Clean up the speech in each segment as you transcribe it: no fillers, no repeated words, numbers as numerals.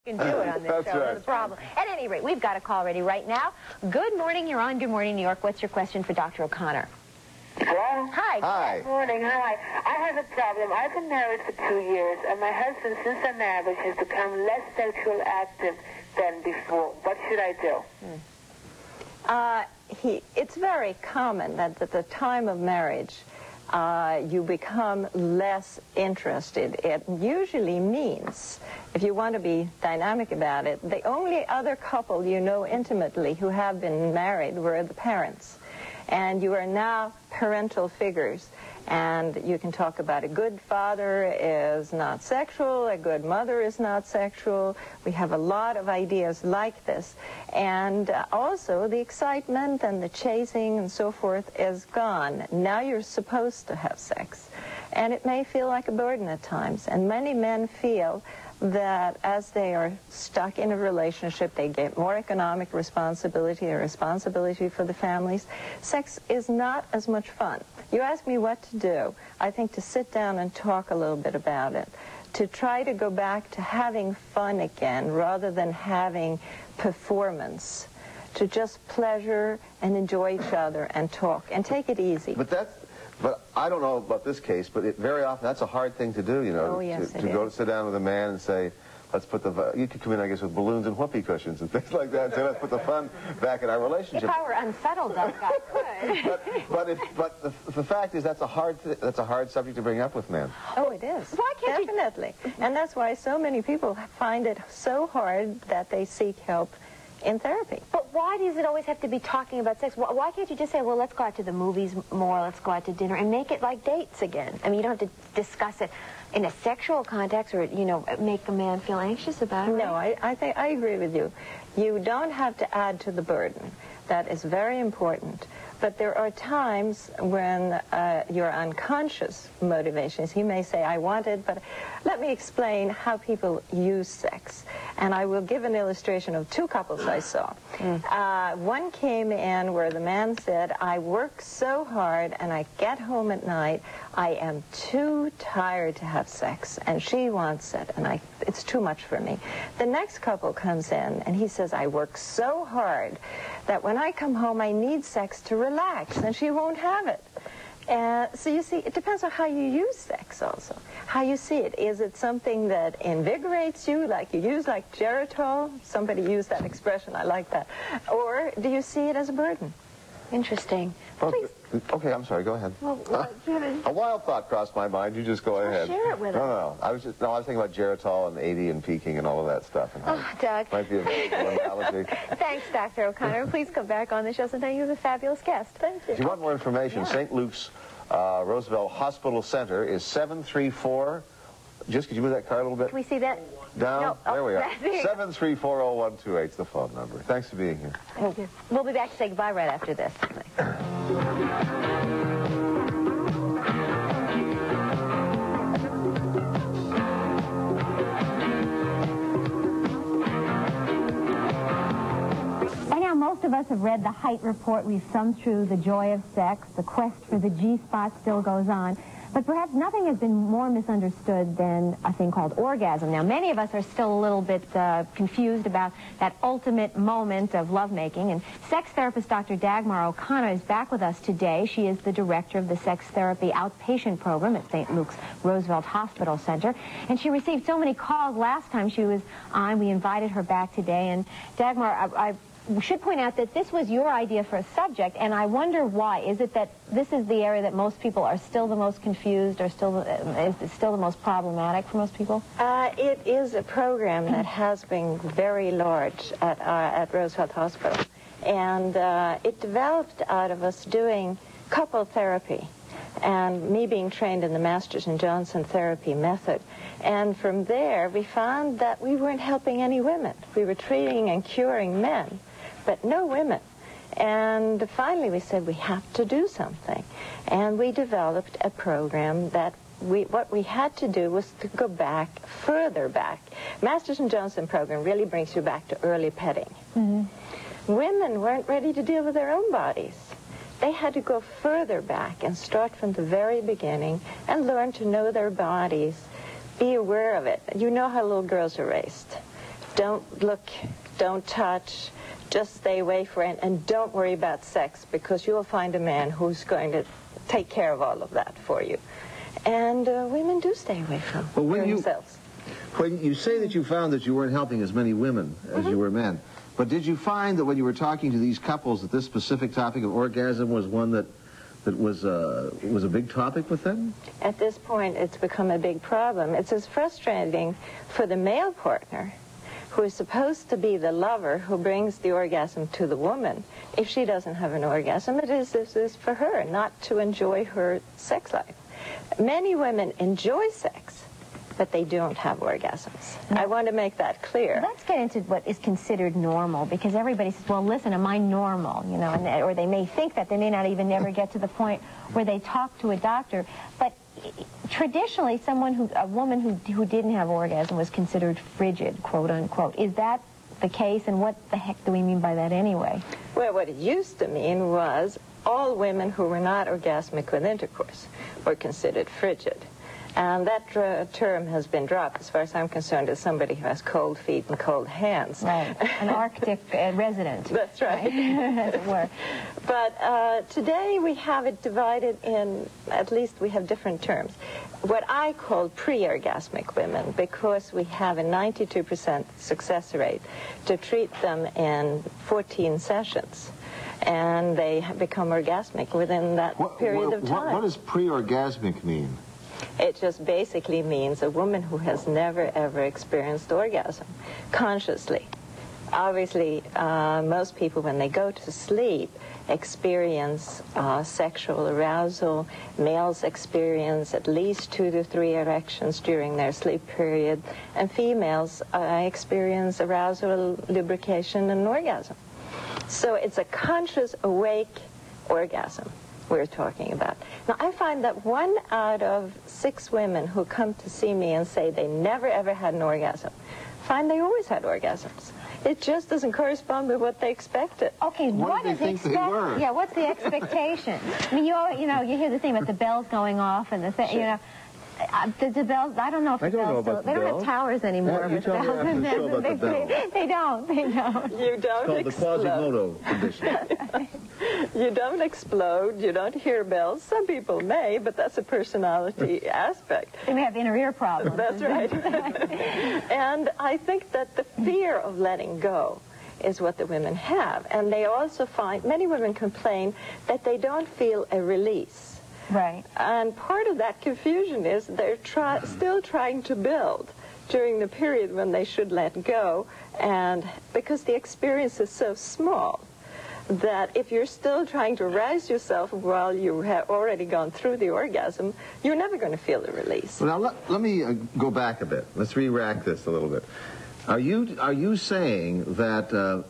can do it on this That's show, right. no problem. At any rate, we've got a call ready right now. Good morning, you're on Good Morning New York. What's your question for Dr. O'Connor? Hello? Hi. Hi. Good morning, hi. I have a problem. I've been married for 2 years, and my husband, since our marriage, has become less sexually active than before. What should I do? It's very common that at the time of marriage, you become less interested. It usually means, if you want to be dynamic about it, the only other couple you know intimately who have been married were the parents. And you are now parental figures. And you can talk about a good father is not sexual, a good mother is not sexual. We have a lot of ideas like this. And also the excitement and the chasing and so forth is gone. Now you're supposed to have sex. And it may feel like a burden at times. And many men feel that as they are stuck in a relationship, they get more economic responsibility, a responsibility for the families. Sex is not as much fun. You ask me what to do. I think to sit down and talk a little bit about it, to try to go back to having fun again rather than having performance, to just pleasure and enjoy each other and talk and take it easy. But I don't know about this case, but very often that's a hard thing to do, you know, Oh, yes, to go to sit down with a man and say, let's put you could come in, I guess, with balloons and whoopee cushions and things like that, and say, let's put the fun back in our relationship. If I were unsettled, Doc, I could. but the fact is that's a hard subject to bring up with men. Oh, it is. Why can't Definitely. And that's why so many people find it so hard that they seek help in therapy. But why does it always have to be talking about sex? Why can't you just say, well, let's go out to the movies more, let's go out to dinner, and make it like dates again? I mean, you don't have to discuss it in a sexual context or, you know, make a man feel anxious about it. No, I think I agree with you. You don't have to add to the burden. That is very important. But there are times when your unconscious motivations, you may say, I want it, but let me explain how people use sex. And I will give an illustration of two couples I saw. One came in where the man said, I work so hard and I get home at night, I am too tired to have sex. And she wants it, and it's too much for me. The next couple comes in and he says, I work so hard that when I come home I need sex to relax, and she won't have it. So you see, it depends on how you use sex also, how you see it. Is it something that invigorates you, like you use like Geritol? Somebody used that expression, I like that. Or do you see it as a burden? Interesting. Well, Please. okay, I'm sorry, go ahead. Well, a wild thought crossed my mind. You just go ahead. Share it with us. No, I was thinking about Geritol and 80 and peaking and all of that stuff. And how Doug. might be a very good analogy. Thanks, Dr. O'Connor. Please come back on the show sometime. You're a fabulous guest. Thank you. If you want more information, St. Luke's Roosevelt Hospital Center is 734. Just could you move that card a little bit? Can we see that? Down? No. There we are. There you go. 7340128 is the phone number. Thanks for being here. Thank you. We'll be back to say goodbye right after this. By now, most of us have read the height report. We've thumbed through the joy of sex. The quest for the G-spot still goes on. But perhaps nothing has been more misunderstood than a thing called orgasm. Now, many of us are still a little bit confused about that ultimate moment of lovemaking. And sex therapist Dr. Dagmar O'Connor is back with us today. She is the director of the sex therapy outpatient program at St. Luke's Roosevelt Hospital Center. And she received so many calls last time she was on. We invited her back today. And Dagmar, we should point out that this was your idea for a subject, and I wonder why. Is it that this is the area that most people are still the most confused, or is it still the most problematic for most people? It is a program that has been very large at Roosevelt Hospital. And it developed out of us doing couple therapy and me being trained in the Masters and Johnson therapy method. And from there, we found that we weren't helping any women. We were treating and curing men, but no women. And finally we said we have to do something. And we developed a program that what we had to do was to go back, further back. Masters and Johnson program really brings you back to early petting. Women weren't ready to deal with their own bodies. They had to go further back and start from the very beginning and learn to know their bodies, be aware of it. You know how little girls are raised. don't look, don't touch, just stay away from it, and don't worry about sex, because you'll find a man who's going to take care of all of that for you. And women do stay away from themselves. When you say that you found that you weren't helping as many women as you were men, but did you find that when you were talking to these couples that this specific topic of orgasm was one that was a big topic with them? At this point, it's become a big problem. It's as frustrating for the male partner, who is supposed to be the lover who brings the orgasm to the woman. If she doesn't have an orgasm, it is for her not to enjoy her sex life. Many women enjoy sex, but they don't have orgasms. No. I want to make that clear. Let's get into what is considered normal, because everybody says, well, listen, am I normal? You know, or they may think that. They may not even ever get to the point where they talk to a doctor. But traditionally, a woman who didn't have orgasm was considered frigid, quote unquote. Is that the case, and what the heck do we mean by that anyway? Well, what it used to mean was all women who were not orgasmic with intercourse were considered frigid. And that term has been dropped, as far as I'm concerned, as somebody who has cold feet and cold hands. Right, an Arctic resident. That's right. As it were. But today we have it divided in, at least we have different terms. What I call pre-orgasmic women, because we have a 92% success rate to treat them in 14 sessions. And they become orgasmic within that period of time. What does pre-orgasmic mean? It just basically means a woman who has never, ever experienced orgasm consciously. Obviously, most people, when they go to sleep, experience sexual arousal. Males experience at least 2 to 3 erections during their sleep period, and females experience arousal, lubrication, and orgasm. So it's a conscious, awake orgasm we're talking about. Now, I find that 1 out of 6 women who come to see me and say they never ever had an orgasm find they always had orgasms. It just doesn't correspond with what they expected. Okay, what is expected? Yeah, what's the expectation? I mean, you hear the thing about the bells going off and the thing, you know. The bells, I don't know if the bells still, they don't have towers anymore. You tell me after the show about the bells. They don't. You don't It's called the Quasimodo condition. You don't explode, you don't hear bells. Some people may, but that's a personality aspect. They may have inner ear problems. That's right. And I think that the fear of letting go is what the women have. And they also find, many women complain that they don't feel a release. Right. And part of that confusion is they're still trying to build during the period when they should let go, and because the experience is so small that if you're still trying to rise yourself while you have already gone through the orgasm, you're never going to feel the release. Well, now let me go back a bit. Let's re-rack this a little bit. Are you saying that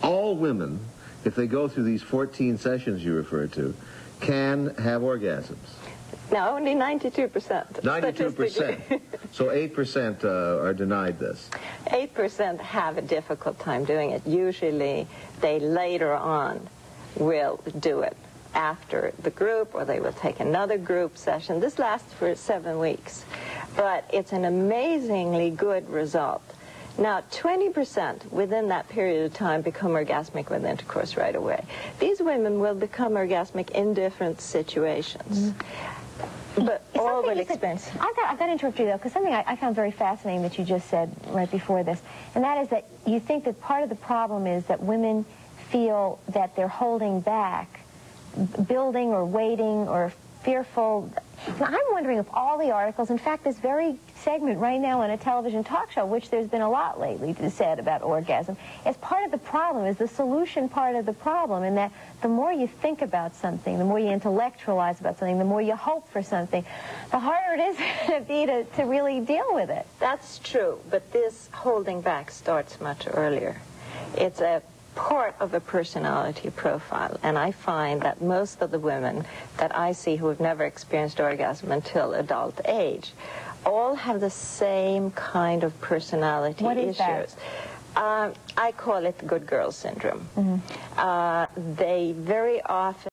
all women, if they go through these 14 sessions you referred to, can have orgasms? No, only 92%. 92%. So 8% are denied this. 8% have a difficult time doing it. Usually they later on will do it after the group, or they will take another group session. This lasts for 7 weeks. But it's an amazingly good result. Now, 20% within that period of time become orgasmic with intercourse right away. These women will become orgasmic in different situations. But all will experience. I've got to interrupt you, though, because something I found very fascinating that you just said right before this, and that is that you think that part of the problem is that women feel that they're holding back, building or waiting or fearful. Now, I'm wondering if all the articles, in fact, this very segment right now on a television talk show, which there's been a lot lately said about orgasm, is part of the problem, is the solution part of the problem, and that the more you think about something, the more you intellectualize about something, the more you hope for something, the harder it is going to be to really deal with it. That's true, but this holding back starts much earlier. It's a part of a personality profile, and I find that most of the women that I see who have never experienced orgasm until adult age all have the same kind of personality issues. That? I call it good girl syndrome. Mm-hmm. They very often